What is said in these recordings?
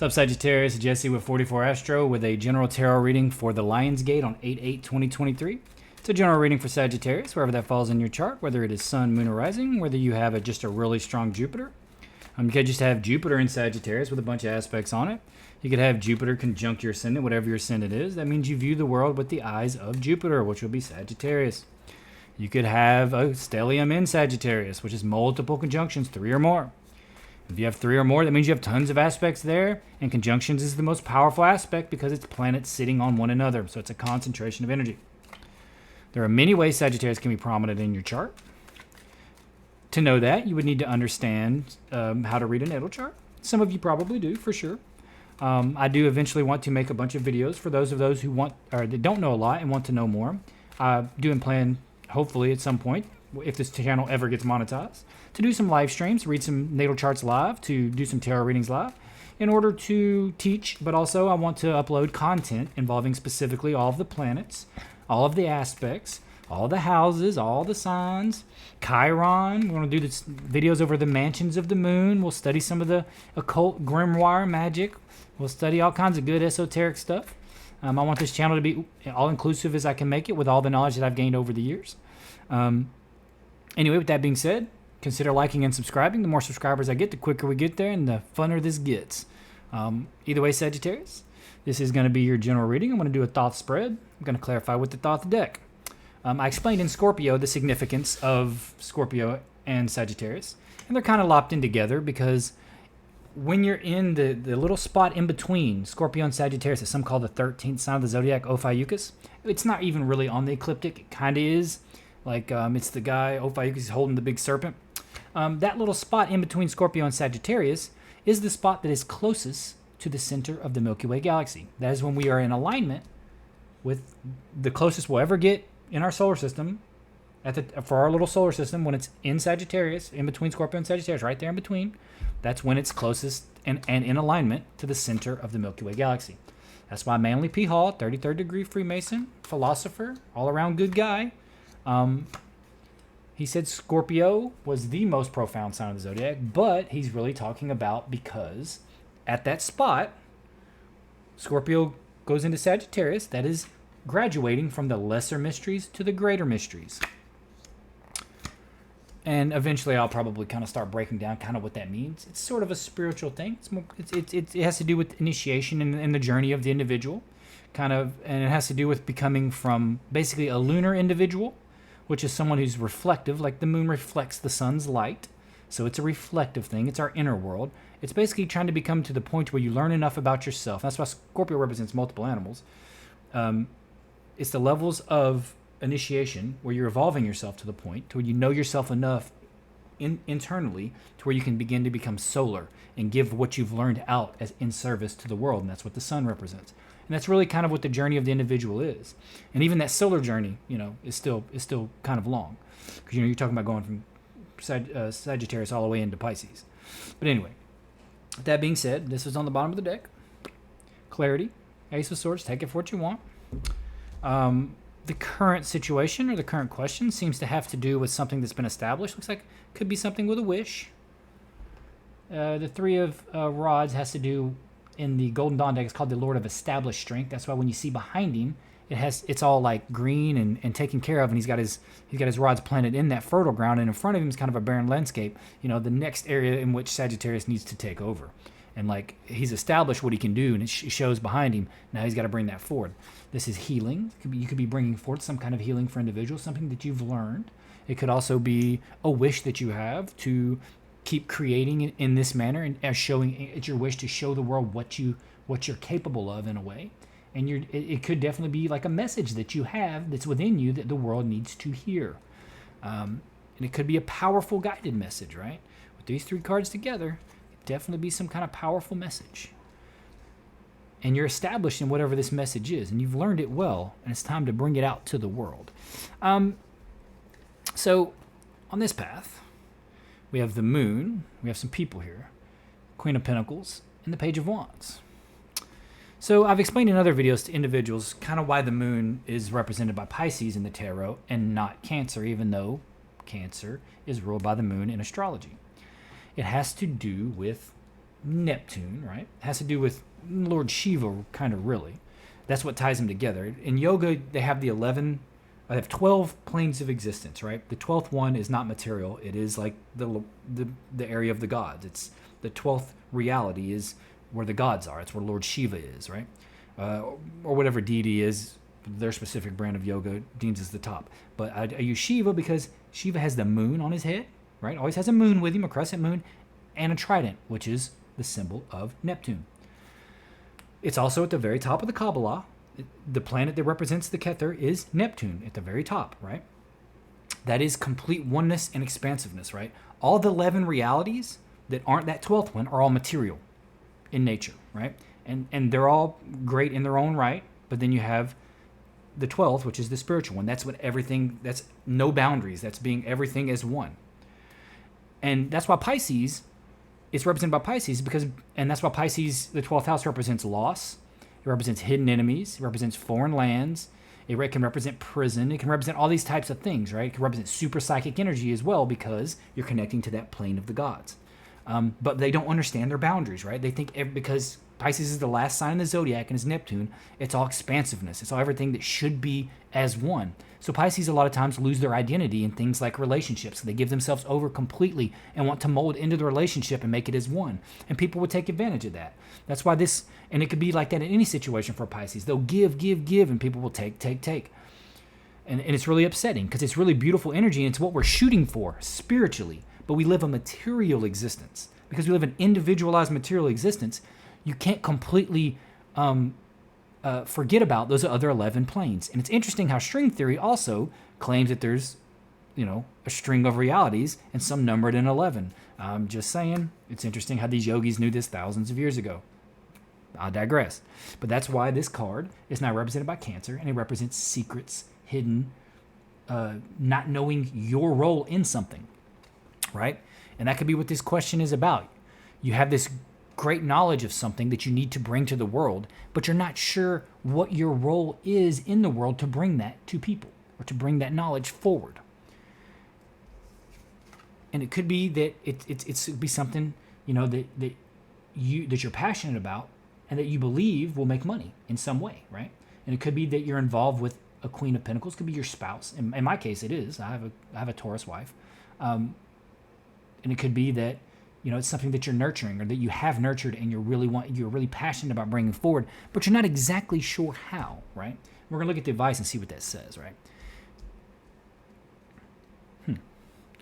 What's up, Sagittarius? Jesse with 44 Astro with a general tarot reading for the Lionsgate on 8/8/2023. It's a general reading for Sagittarius, wherever that falls in your chart, whether it is Sun, Moon, or Rising, whether you have just a really strong Jupiter. You could just have Jupiter in Sagittarius with a bunch of aspects on it. You could have Jupiter conjunct your ascendant, whatever your ascendant is. That means you view the world with the eyes of Jupiter, which will be Sagittarius. You could have a stellium in Sagittarius, which is multiple conjunctions, 3 or more. If you have 3 or more, that means you have tons of aspects there, and conjunctions is the most powerful aspect because it's planets sitting on one another, so it's a concentration of energy. There are many ways Sagittarius can be prominent in your chart. To know that, you would need to understand how to read a natal chart. Some of you probably do, for sure. I do eventually want to make a bunch of videos for those who want or that don't know a lot and want to know more. I do plan, hopefully at some point, if this channel ever gets monetized, to do some live streams, read some natal charts live, to do some tarot readings live, in order to teach, but also I want to upload content involving specifically all of the planets, all of the aspects, all the houses, all the signs, Chiron. We're going to do this videos over the mansions of the moon. We'll study some of the occult grimoire magic. We'll study all kinds of good esoteric stuff. I want this channel to be all-inclusive as I can make it with all the knowledge that I've gained over the years. Anyway, with that being said, consider liking and subscribing. The more subscribers I get, the quicker we get there and the funner this gets. Either way, Sagittarius, this is going to be your general reading. I'm going to do a thought spread. I'm going to clarify with the thought deck. I explained in Scorpio the significance of Scorpio and Sagittarius, and they're kind of lopped in together because when you're in the little spot in between Scorpio and Sagittarius, that some call the 13th sign of the zodiac, Ophiuchus, it's not even really on the ecliptic. It kind of is. Like, it's the guy, Ophiuchus, holding the big serpent. That little spot in between Scorpio and Sagittarius is the spot that is closest to the center of the Milky Way galaxy. That is when we are in alignment with the closest we'll ever get in our solar system, for our little solar system, when it's in Sagittarius, in between Scorpio and Sagittarius, right there in between. That's when it's closest and in alignment to the center of the Milky Way galaxy. That's why Manly P. Hall, 33rd degree Freemason, philosopher, all-around good guy, he said Scorpio was the most profound sign of the zodiac, but he's really talking about because at that spot, Scorpio goes into Sagittarius, that is graduating from the lesser mysteries to the greater mysteries. And eventually I'll probably kind of start breaking down kind of what that means. It's sort of a spiritual thing. It has to do with initiation and the journey of the individual, kind of, and it has to do with becoming from basically a lunar individual, which is someone who's reflective, like the moon reflects the sun's light. So it's a reflective thing. It's our inner world. It's basically trying to become to the point where you learn enough about yourself. That's why Scorpio represents multiple animals. It's the levels of initiation where you're evolving yourself to the point to where you know yourself enough internally to where you can begin to become solar and give what you've learned out as in service to the world. And that's what the sun represents. And that's really kind of what the journey of the individual is. And even that solar journey, is still kind of long. Because, you're talking about going from Sagittarius all the way into Pisces. But anyway, with that being said, this is on the bottom of the deck. Clarity, Ace of Swords, take it for what you want. The current situation or the current question seems to have to do with something that's been established. Looks like could be something with a wish. The 3 of Rods has to do in the Golden Dawn deck. It's called the Lord of Established Strength. That's why when you see behind him, it's all like green and taken care of, and he's got his rods planted in that fertile ground, and in front of him is kind of a barren landscape. The next area in which Sagittarius needs to take over. And like he's established what he can do, and it shows behind him. Now he's got to bring that forward. This is healing. You could be bringing forth some kind of healing for individuals, something that you've learned. It could also be a wish that you have to keep creating in this manner, and as showing it's your wish to show the world what you're capable of in a way. And it could definitely be like a message that you have that's within you that the world needs to hear. And it could be a powerful guided message, right? With these 3 cards together, definitely be some kind of powerful message. And you're established in whatever this message is, and you've learned it well, and it's time to bring it out to the world. So on this path, we have the moon, we have some people here, Queen of Pentacles, and the Page of Wands. So I've explained in other videos to individuals kind of why the moon is represented by Pisces in the tarot and not Cancer, even though Cancer is ruled by the moon in astrology. It has to do with Neptune, right? It has to do with Lord Shiva, kind of really. That's what ties them together. In yoga, they have they have 12 planes of existence, right? The 12th one is not material. It is like the area of the gods. It's the 12th reality is where the gods are. It's where Lord Shiva is, right? Or whatever deity is their specific brand of yoga deems as the top. But I use Shiva because Shiva has the moon on his head, right? Always has a moon with him, a crescent moon, and a trident, which is the symbol of Neptune. It's also at the very top of the Kabbalah. The planet that represents the Kether is Neptune at the very top, right? That is complete oneness and expansiveness, right? All the 11 realities that aren't that 12th one are all material in nature, right? And they're all great in their own right, but then you have the 12th, which is the spiritual one. That's what everything, that's no boundaries. That's being everything as one. And that's why Pisces is represented by Pisces and that's why Pisces, the 12th house, represents loss. It represents hidden enemies. It represents foreign lands. It can represent prison. It can represent all these types of things, right? It can represent super psychic energy as well because you're connecting to that plane of the gods. But they don't understand their boundaries, right? They think because Pisces is the last sign in the zodiac and is Neptune, it's all expansiveness. It's all everything that should be as one. So Pisces a lot of times lose their identity in things like relationships. They give themselves over completely and want to mold into the relationship and make it as one. And people would take advantage of that. That's why and it could be like that in any situation for Pisces. They'll give, and people will take. And it's really upsetting because it's really beautiful energy and it's what we're shooting for spiritually. But we live a material existence. Because we live an individualized material existence, you can't completely forget about those other 11 planes. And it's interesting how string theory also claims that there's, a string of realities and some numbered in 11. I'm just saying, it's interesting how these yogis knew this thousands of years ago. I digress. But that's why this card is now represented by Cancer, and it represents secrets, hidden, not knowing your role in something, right? And that could be what this question is about. You have this great knowledge of something that you need to bring to the world, but you're not sure what your role is in the world to bring that to people or to bring that knowledge forward. And it could be that it could be something that you're passionate about and that you believe will make money in some way, right? And it could be that you're involved with a Queen of Pentacles. It could be your spouse. In my case, it is. I have a Taurus wife, and it could be that it's something that you're nurturing or that you have nurtured and you're really passionate about bringing forward, but you're not exactly sure how, right? We're gonna look at the advice and see what that says, right?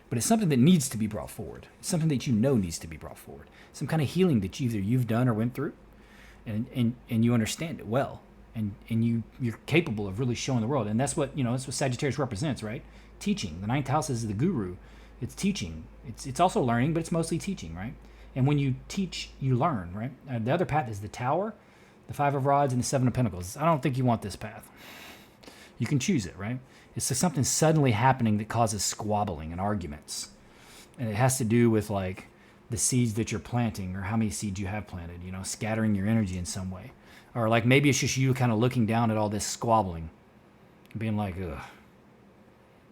But it's something that needs to be brought forward. It's something that needs to be brought forward. Some kind of healing that either you've done or went through, and you understand it well, and you're capable of really showing the world. And that's what Sagittarius represents, right? Teaching. The 9th house is the guru. It's teaching. It's also learning, but it's mostly teaching, right? And when you teach, you learn, right? The other path is the Tower, the 5 of Rods, and the 7 of Pentacles. I don't think you want this path. You can choose it, right? It's just something suddenly happening that causes squabbling and arguments. And it has to do with like the seeds that you're planting or how many seeds you have planted, scattering your energy in some way. Or like maybe it's just you kind of looking down at all this squabbling and being like, ugh.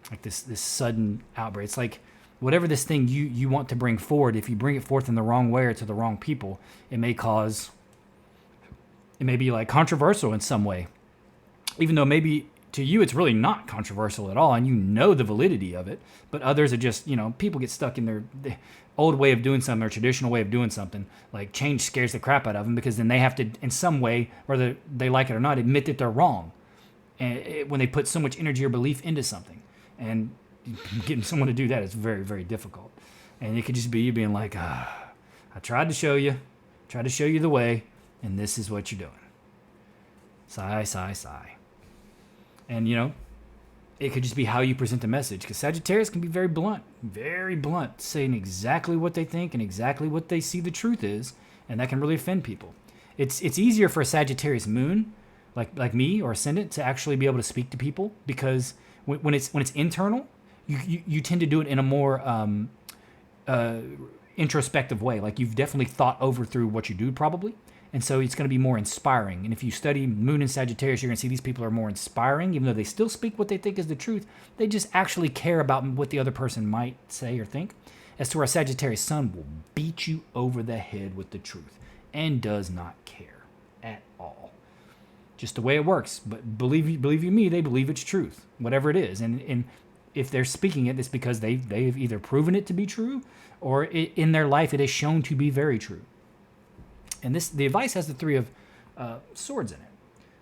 Like this sudden outbreak. It's like whatever this thing you want to bring forward, if you bring it forth in the wrong way or to the wrong people, it may be like controversial in some way. Even though maybe to you it's really not controversial at all and the validity of it, but others are just, people get stuck in their old way of doing something, their traditional way of doing something. Like change scares the crap out of them because then they have to, in some way, whether they like it or not, admit that they're wrong. And when they put so much energy or belief into something. And getting someone to do that is very, very difficult. And it could just be you being like, I tried to show you the way, and this is what you're doing. Sigh, sigh, sigh. And, it could just be how you present the message. Because Sagittarius can be very blunt, saying exactly what they think and exactly what they see the truth is. And that can really offend people. It's easier for a Sagittarius moon, like me or ascendant, to actually be able to speak to people because when it's internal, you tend to do it in a more introspective way. Like you've definitely thought over through what you do probably, And so it's going to be more inspiring. And if you study Moon and Sagittarius, you're going to see these people are more inspiring, even though they still speak what they think is the truth. They just actually care about what the other person might say or think. As to where a Sagittarius Sun will beat you over the head with the truth and does not care at all. Just the way it works. But believe you me, they believe it's truth, whatever it is. And if they're speaking it, it's because they've either proven it to be true or in their life it is shown to be very true. And the advice has the Three of Swords in it,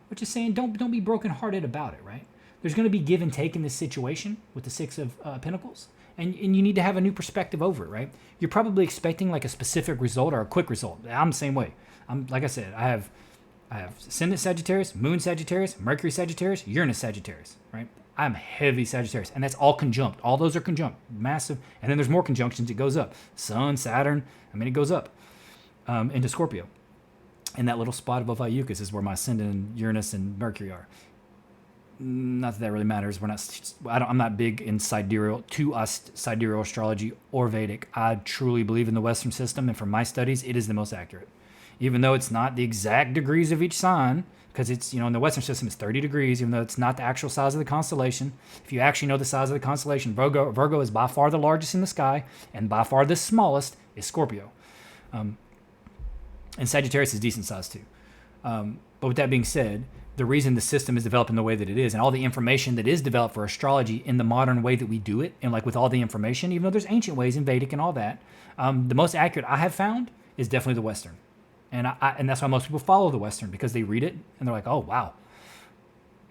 which is saying don't be brokenhearted about it, right? There's going to be give and take in this situation with the Six of Pentacles, and you need to have a new perspective over it, right? You're probably expecting like a specific result or a quick result. I'm the same way. Like I said, I have Ascendant Sagittarius, Moon Sagittarius, Mercury Sagittarius, Uranus Sagittarius, right? I'm heavy Sagittarius, and that's all conjunct. All those are conjunct, massive. And then there's more conjunctions. It goes up. Sun, Saturn, it goes up. Into Scorpio. And that little spot above Iucus is where my Ascendant, Uranus, and Mercury are. Not that really matters. I'm not big in sidereal astrology or Vedic. I truly believe in the Western system, and from my studies, it is the most accurate. Even though it's not the exact degrees of each sign, because it's, in the Western system, it's 30 degrees, even though it's not the actual size of the constellation. If you actually know the size of the constellation, Virgo is by far the largest in the sky, and by far the smallest is Scorpio. And Sagittarius is decent size too. But with that being said, the reason the system is developed in the way that it is, and all the information that is developed for astrology in the modern way that we do it, and like with all the information, even though there's ancient ways in Vedic and all that, the most accurate I have found is definitely the Western. And that's why most people follow the Western, because they read it and they're like, oh, wow,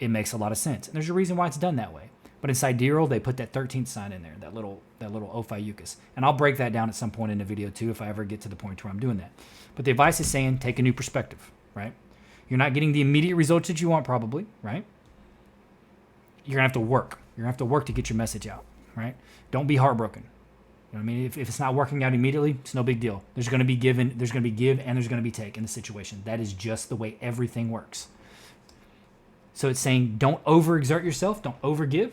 it makes a lot of sense. And there's a reason why it's done that way. But in sidereal, they put that 13th sign in there, that little Ophiuchus. And I'll break that down at some point in the video too, if I ever get to the point where I'm doing that. But the advice is saying, take a new perspective, right? You're not getting the immediate results that you want, probably, right? You're going to have to work. You're going to have to work to get your message out, right? Don't be heartbroken. You know what I mean? If it's not working out immediately, it's no big deal. There's going to be give, and there's going to be take in the situation. That is just the way everything works. So it's saying, don't overexert yourself. Don't overgive,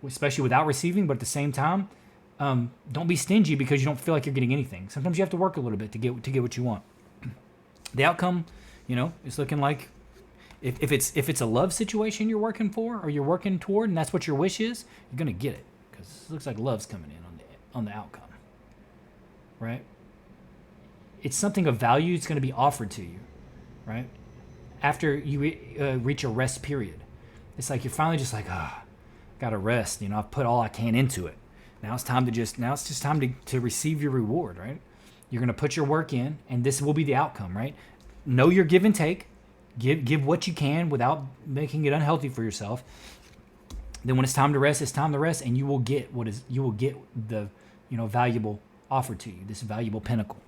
especially without receiving. But at the same time, don't be stingy because you don't feel like you're getting anything. Sometimes you have to work a little bit to get what you want. The outcome, it's looking like if it's a love situation you're working for or you're working toward, and that's what your wish is, you're gonna get it, because it looks like love's coming in on the outcome, right? It's something of value. It's going to be offered to you, right? After you reach a rest period, it's like you're finally just like, gotta rest. I've put all I can into it. Now it's just time to receive your reward, right? You're going to put your work in, and this will be the outcome, right? Know your give and take. Give what you can without making it unhealthy for yourself. Then when it's time to rest, and you will get the valuable offered to you, this valuable pinnacle.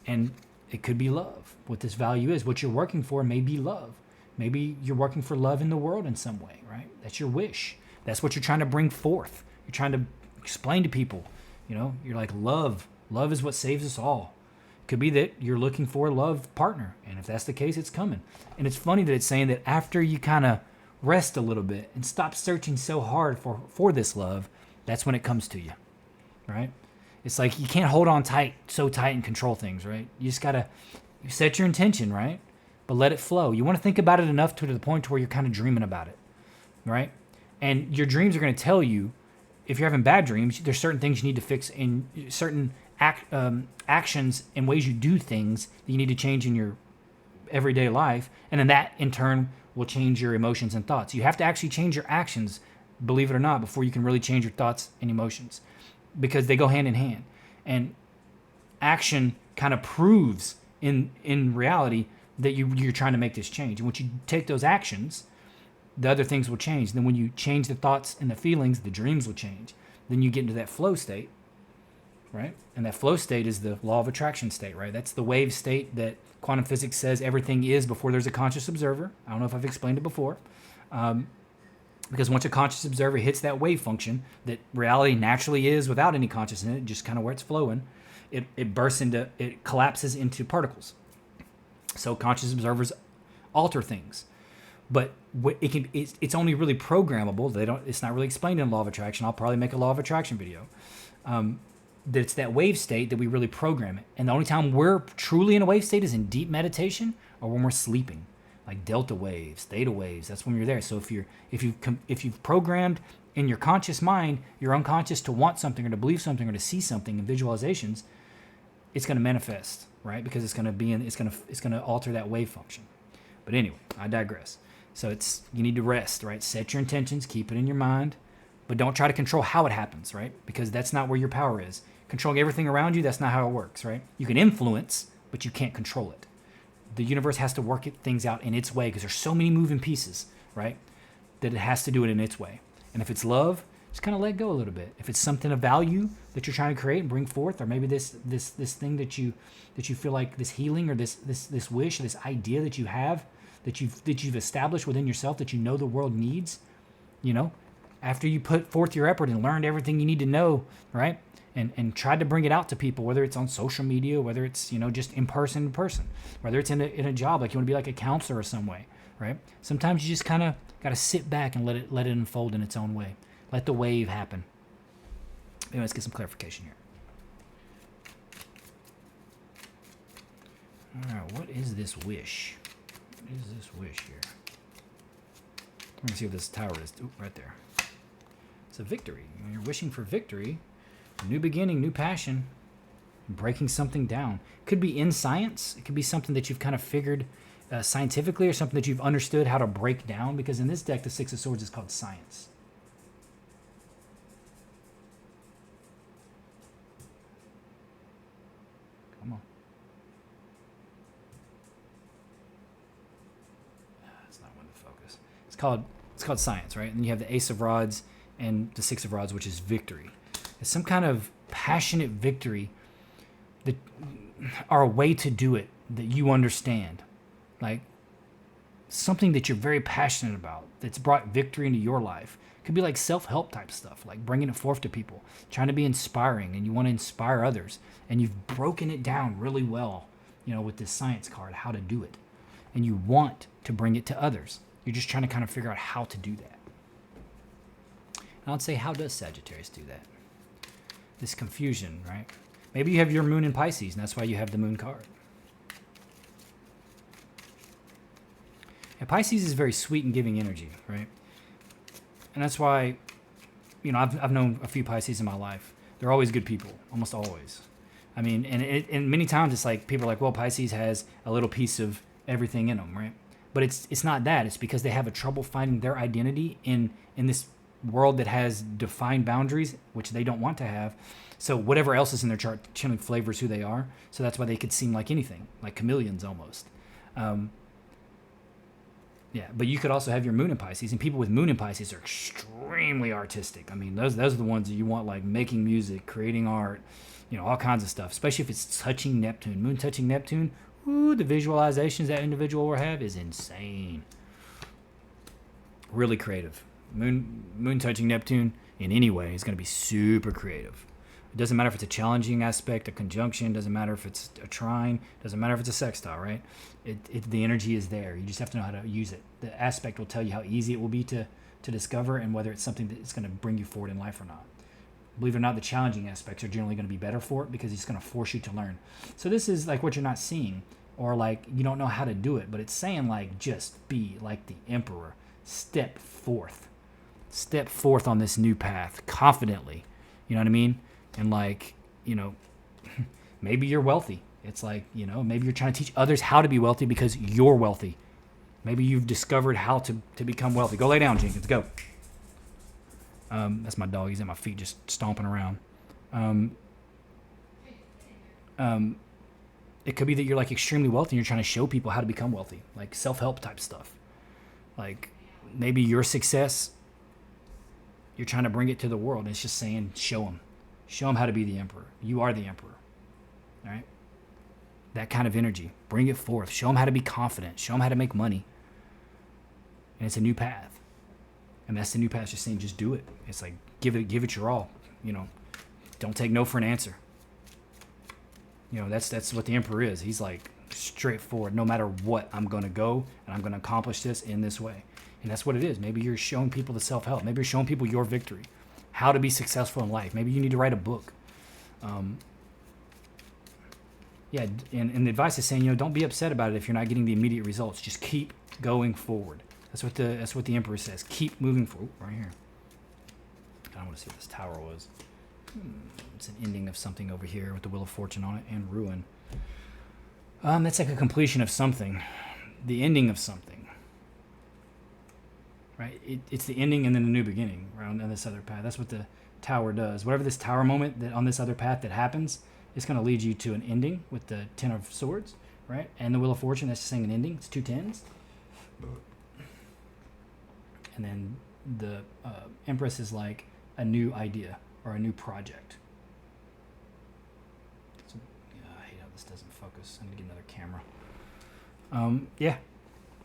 And it could be love. What this value is, what you're working for may be love. Maybe you're working for love in the world in some way, right? That's your wish. That's what you're trying to bring forth. You're trying to explain to people, you're like, love is what saves us all. It could be that you're looking for a love partner, and if that's the case, it's coming. And it's funny that it's saying that after you kind of rest a little bit and stop searching so hard for this love, that's when it comes to you, right? It's like you can't hold on so tight and control things, right? You just gotta set your intention, right? But let it flow. You want to think about it enough to the point where you're kind of dreaming about it, right? And your dreams are going to tell you, if you're having bad dreams, there's certain things you need to fix, in certain actions and ways you do things that you need to change in your everyday life. And then that, in turn, will change your emotions and thoughts. You have to actually change your actions, believe it or not, before you can really change your thoughts and emotions, because they go hand in hand. And action kind of proves in reality that you're trying to make this change. And once you take those actions, the other things will change. And then when you change the thoughts and the feelings, the dreams will change. Then you get into that flow state, right? And that flow state is the law of attraction state, right? That's the wave state that quantum physics says everything is before there's a conscious observer. I don't know if I've explained it before. Because once a conscious observer hits that wave function that reality naturally is without any consciousness in it, just kind of where it's flowing, it collapses into particles. So conscious observers alter things. But it's only really programmable. It's not really explained in law of attraction. I'll probably make a law of attraction video. It's that wave state that we really program it. And the only time we're truly in a wave state is in deep meditation or when we're sleeping, like delta waves, theta waves. That's when you're there. So if you've programmed in your conscious mind, your unconscious to want something or to believe something or to see something in visualizations, it's going to manifest, right? Because it's going to alter that wave function. But anyway, I digress. So you need to rest, right? Set your intentions, keep it in your mind, but don't try to control how it happens, right? Because that's not where your power is. Controlling everything around you, that's not how it works, right? You can influence, but you can't control it. The universe has to work things out in its way because there's so many moving pieces, right? That it has to do it in its way. And if it's love, just kind of let go a little bit. If it's something of value that you're trying to create and bring forth, or maybe this thing that you feel like this healing or this wish, this idea that you have, that you've established within yourself that you know the world needs, after you put forth your effort and learned everything you need to know, right? And tried to bring it out to people, whether it's on social media, whether it's, just in person, whether it's in a job, like you want to be like a counselor or some way, right? Sometimes you just kind of got to sit back and let it unfold in its own way. Let the wave happen. Anyway, let's get some clarification here. All right, what is this wish? What is this wish here? We're going to see what this tower is. Ooh, right there. It's a victory. When you're wishing for victory, a new beginning, new passion, breaking something down. Could be in science. It could be something that you've kind of figured scientifically or something that you've understood how to break down, because in this deck, the Six of Swords is called science. Come on. That's not one to focus. It's called science, right? And you have the Ace of Rods and the Six of Rods, which is victory. It's some kind of passionate victory that are a way to do it that you understand. Like something that you're very passionate about that's brought victory into your life. It could be like self-help type stuff, like bringing it forth to people, trying to be inspiring, and you want to inspire others. And you've broken it down really well, with this science card, how to do it. And you want to bring it to others. You're just trying to kind of figure out how to do that. And I'd say, how does Sagittarius do that? This confusion, right? Maybe you have your moon in Pisces, and that's why you have the moon card. And Pisces is very sweet and giving energy, right? And that's why, I've known a few Pisces in my life. They're always good people, almost always. I mean, and many times it's like people are like, well, Pisces has a little piece of everything in them, right? But it's not that. It's because they have a trouble finding their identity in this world that has defined boundaries, which they don't want to have. So whatever else is in their chart generally flavors who they are. So that's why they could seem like anything, like chameleons almost. Yeah, but you could also have your moon in Pisces, and people with moon in Pisces are extremely artistic. I mean, those are the ones that you want, like making music, creating art, all kinds of stuff, especially if it's touching Neptune. Moon touching Neptune, ooh, the visualizations that individual will have is insane. Really creative. Moon touching Neptune in any way is going to be super creative. It doesn't matter if it's a challenging aspect, a conjunction, doesn't matter if it's a trine, doesn't matter if it's a sextile, right? The energy is there. You just have to know how to use it. The aspect will tell you how easy it will be to discover and whether it's something that's going to bring you forward in life or not. Believe it or not, the challenging aspects are generally going to be better for it because it's going to force you to learn. So this is like what you're not seeing, or like you don't know how to do it, but it's saying like just be like the emperor. Step forth on this new path confidently. You know what I mean? And like, maybe you're wealthy. It's like, maybe you're trying to teach others how to be wealthy because you're wealthy. Maybe you've discovered how to become wealthy. Go lay down, Jenkins. Go. That's my dog. He's at my feet just stomping around. It could be that you're like extremely wealthy and you're trying to show people how to become wealthy, like self-help type stuff. Like maybe your success, you're trying to bring it to the world. And it's just saying, show them how to be the emperor. You are the emperor. All right. That kind of energy, bring it forth. Show them how to be confident. Show them how to make money. And it's a new path. And that's the new path. Just saying, just do it. It's like, give it your all. Don't take no for an answer. That's what the emperor is. He's like straightforward. No matter what, I'm going to go and I'm going to accomplish this in this way. And that's what it is. Maybe you're showing people the self-help. Maybe you're showing people your victory, how to be successful in life. Maybe you need to write a book. Yeah, and the advice is saying, don't be upset about it if you're not getting the immediate results. Just keep going forward. That's what the Emperor says. Keep moving forward. Right here. I want to see what this tower was. It's an ending of something over here with the Wheel of Fortune on it and ruin. That's like a completion of something. The ending of something. Right? It's the ending and then a new beginning right on this other path. That's what the tower does. Whatever this tower moment that on this other path that happens, it's going to lead you to an ending with the Ten of Swords, right? And the Wheel of Fortune, that's just saying an ending. It's 2 tens. And then the Empress is like a new idea or a new project. So, I hate how this doesn't focus. I need to get another camera. Yeah.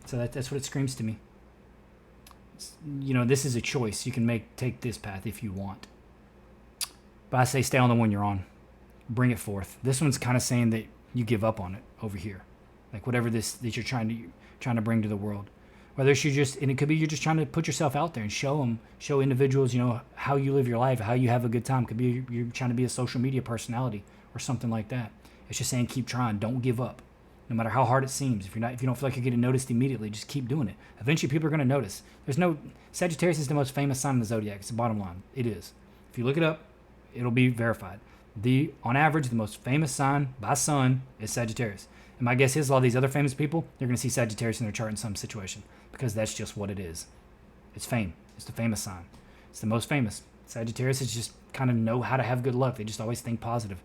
So that's what it screams to me. This is a choice. You can take this path if you want. But I say stay on the one you're on. Bring it forth. This one's kind of saying that you give up on it over here. Like whatever this that you're trying to bring to the world. Whether it's and it could be you're just trying to put yourself out there and show individuals, how you live your life, how you have a good time. Could be you're trying to be a social media personality or something like that. It's just saying keep trying. Don't give up. No matter how hard it seems. If you don't feel like you're getting noticed immediately, just keep doing it. Eventually people are going to notice. Sagittarius is the most famous sign in the zodiac. It's the bottom line. It is. If you look it up, it'll be verified. On average, the most famous sign by sun is Sagittarius. And my guess is a lot of these other famous people, they're going to see Sagittarius in their chart in some situation because that's just what it is. It's fame. It's the famous sign. It's the most famous. Sagittarius is just kind of know how to have good luck. They just always think positive.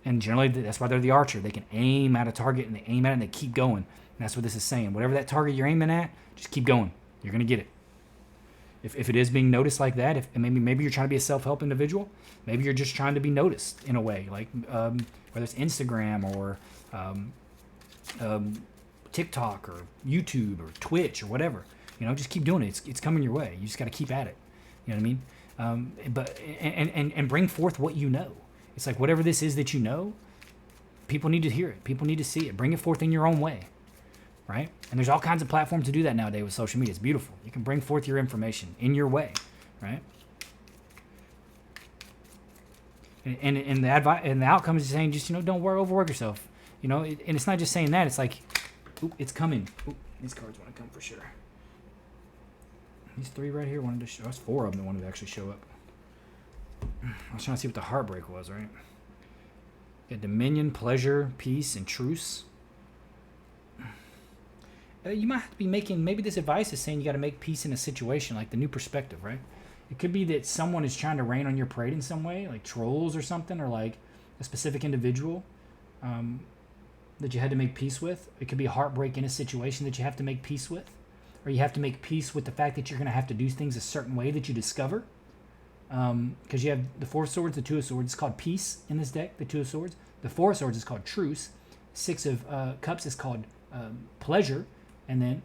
And generally, that's why they're the archer. They can aim at a target and they aim at it and they keep going. And that's what this is saying. Whatever that target you're aiming at, just keep going. You're going to get it. If it is being noticed like that, and maybe you're trying to be a self-help individual, maybe you're just trying to be noticed in a way, like whether it's Instagram or TikTok or YouTube or Twitch or whatever, just keep doing it. It's coming your way. You just got to keep at it. You know what I mean? But bring forth what you know. It's like whatever this is that people need to hear it. People need to see it. Bring it forth in your own way. Right? And there's all kinds of platforms to do that nowadays with social media. It's beautiful. You can bring forth your information in your way, right? And the outcome is saying just don't overwork yourself, and it's not just saying that. It's like, it's coming. These cards want to come for sure. These 3 right here wanted to show. That's 4 of them that wanted to actually show up. I was trying to see what the heartbreak was, right? Got dominion, pleasure, peace, and truce. You might have to be maybe this advice is saying you got to make peace in a situation, like the new perspective, right? It could be that someone is trying to rain on your parade in some way, like trolls or something, or like a specific individual that you had to make peace with. It could be a heartbreak in a situation that you have to make peace with, or you have to make peace with the fact that you're going to have to do things a certain way that you discover. Because you have the 4 of Swords, the 2 of Swords. It's called peace in this deck, the 2 of Swords. The 4 of Swords is called truce. 6 of Cups is called pleasure. And then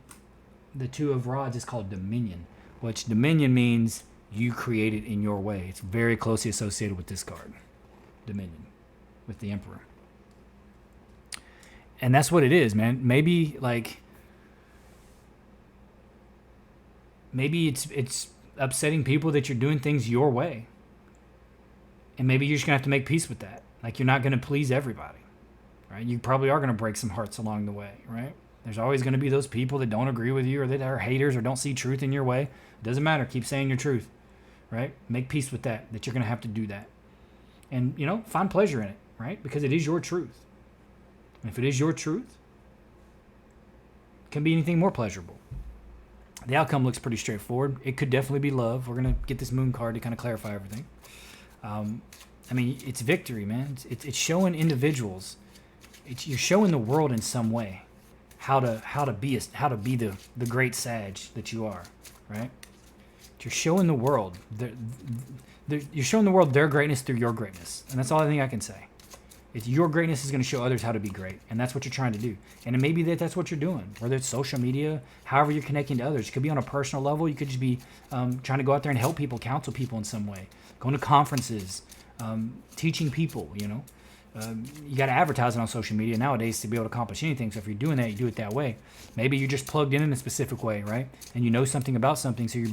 the 2 of Rods is called dominion, which dominion means you create it in your way. It's very closely associated with this card, dominion, with the Emperor. And that's what it is, man. Maybe it's upsetting people that you're doing things your way. And maybe you're just going to have to make peace with that. Like you're not going to please everybody, right? You probably are going to break some hearts along the way, right? There's always going to be those people that don't agree with you or that are haters or don't see truth in your way. It doesn't matter. Keep saying your truth, right? Make peace with that you're going to have to do that. And, find pleasure in it, right? Because it is your truth. And if it is your truth, it can be anything more pleasurable. The outcome looks pretty straightforward. It could definitely be love. We're going to get this moon card to kind of clarify everything. It's victory, man. It's showing individuals. You're showing the world in some way how to be the great Sag that you are, right? You're showing the world you're showing the world their greatness through your greatness, and that's all I think I can say. It's your greatness is going to show others how to be great, and that's what you're trying to do. And it may be that's what you're doing, whether it's social media, however you're connecting to others. It could be on a personal level. You could just be trying to go out there and help people, counsel people in some way, going to conferences, teaching people. You got to advertise it on social media nowadays to be able to accomplish anything. So if you're doing that, you do it that way. Maybe you're just plugged in a specific way, right? And you know something about something, so you're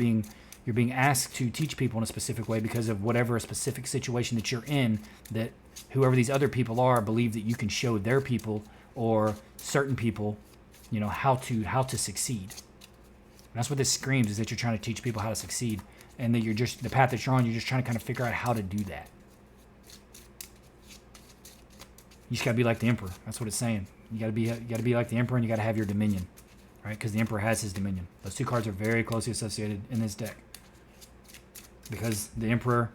being asked to teach people in a specific way because of whatever a specific situation that you're in that whoever these other people are believe that you can show their people or certain people, how to succeed. And that's what this screams, is that you're trying to teach people how to succeed, and that the path that you're on, you're just trying to kind of figure out how to do that. You just gotta be like the Emperor. That's what it's saying. You gotta be like the Emperor, and you gotta have your dominion, right? Because the Emperor has his dominion. Those two cards are very closely associated in this deck, because the Emperor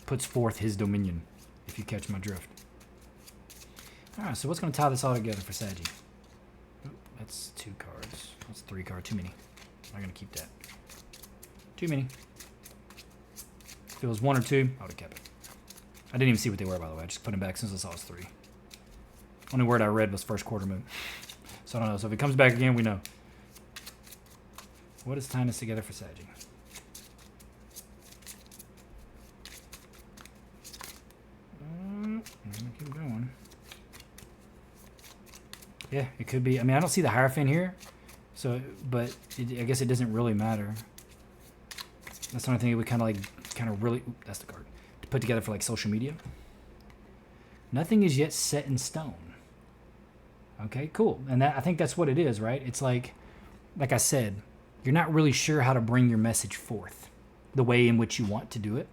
puts forth his dominion, if you catch my drift. All right, so what's gonna tie this all together for Saggy? Oh, that's 2 cards. That's 3 cards. Too many. I'm not gonna keep that. Too many. If it was 1 or 2, I would have kept it. I didn't even see what they were, by the way. I just put them back since I saw it was 3. Only word I read was first quarter moon. So I don't know. So if it comes back again, we know. What is tying this together for Saggy? I'm gonna keep going. Yeah, it could be. I mean, I don't see the Hierophant here, so I guess it doesn't really matter. That's the only thing it would kind of really. Ooh, that's the card to put together for like social media. Nothing is yet set in stone. Okay, cool. And I think that's what it is, right? It's like I said, you're not really sure how to bring your message forth the way in which you want to do it.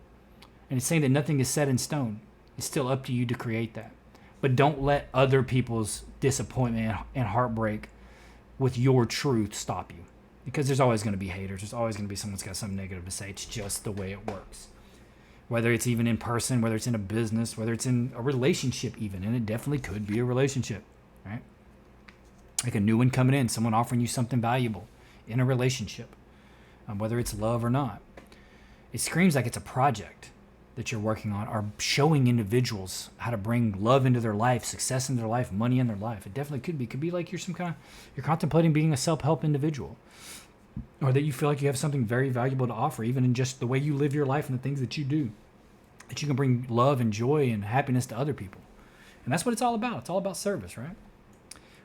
And it's saying that nothing is set in stone. It's still up to you to create that. But don't let other people's disappointment and heartbreak with your truth stop you. Because there's always going to be haters. There's always going to be someone that's got something negative to say. It's just the way it works. Whether it's even in person, whether it's in a business, whether it's in a relationship even. And it definitely could be a relationship, right? Like a new one coming in, someone offering you something valuable in a relationship, whether it's love or not. It screams like it's a project that you're working on, or showing individuals how to bring love into their life, success in their life, money in their life. It definitely could be. It could be like you're contemplating being a self-help individual, or that you feel like you have something very valuable to offer, even in just the way you live your life and the things that you do, that you can bring love and joy and happiness to other people. And that's what it's all about. It's all about service, right?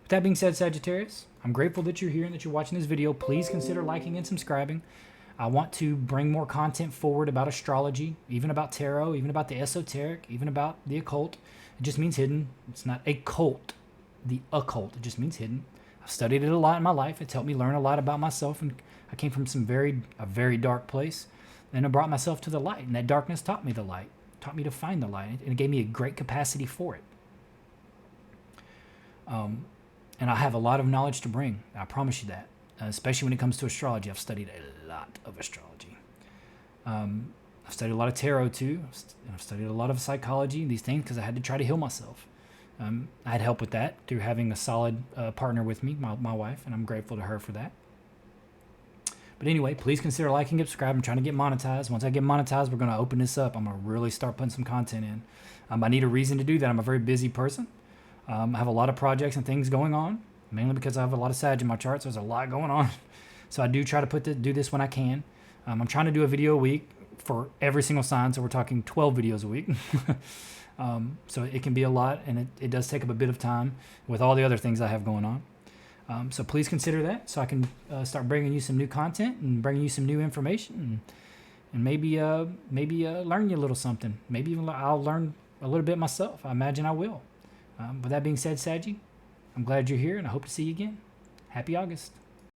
With that being said, Sagittarius, I'm grateful that you're here and that you're watching this video. Please consider liking and subscribing. I want to bring more content forward about astrology, even about tarot, even about the esoteric, even about the occult. It just means hidden. It's not a cult, the occult. It just means hidden. I've studied it a lot in my life. It's helped me learn a lot about myself, and I came from a very dark place, and I brought myself to the light, and that darkness taught me the light, taught me to find the light, and it gave me a great capacity for it. And I have a lot of knowledge to bring. I promise you that. Especially when it comes to astrology. I've studied a lot of astrology. I've studied a lot of tarot too. I've studied a lot of psychology and these things because I had to try to heal myself. I had help with that through having a solid partner with me, my wife, and I'm grateful to her for that. But anyway, please consider liking and subscribing. I'm trying to get monetized. Once I get monetized, we're going to open this up. I'm going to really start putting some content in. I need a reason to do that. I'm a very busy person. I have a lot of projects and things going on, mainly because I have a lot of Sag in my chart, so there's a lot going on. So I do try to do this when I can. I'm trying to do a video a week for every single sign, so we're talking 12 videos a week. So it can be a lot, and it does take up a bit of time with all the other things I have going on. So please consider that, so I can start bringing you some new content and bringing you some new information, and maybe learn you a little something. Maybe even I'll learn a little bit myself. I imagine I will. With that being said, Saggy, I'm glad you're here, and I hope to see you again. Happy August.